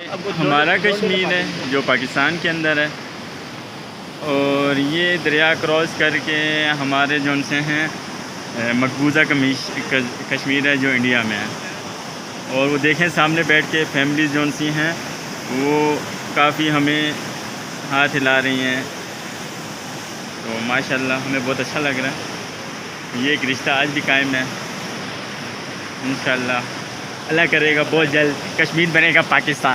हमारा कश्मीर है जो पाकिस्तान के अंदर है, और ये दरिया क्रॉस करके हमारे जो से हैं मकबूजा कश्मीर है जो इंडिया में है। और वो देखें सामने बैठ के फैमिली जो सी हैं वो काफ़ी हमें हाथ हिला रही हैं, तो माशाल्लाह हमें बहुत अच्छा लग रहा है। ये एक रिश्ता आज भी कायम है। इंशाल्लाह अल्लाह करेगा बहुत जल्द कश्मीर बनेगा पाकिस्तान।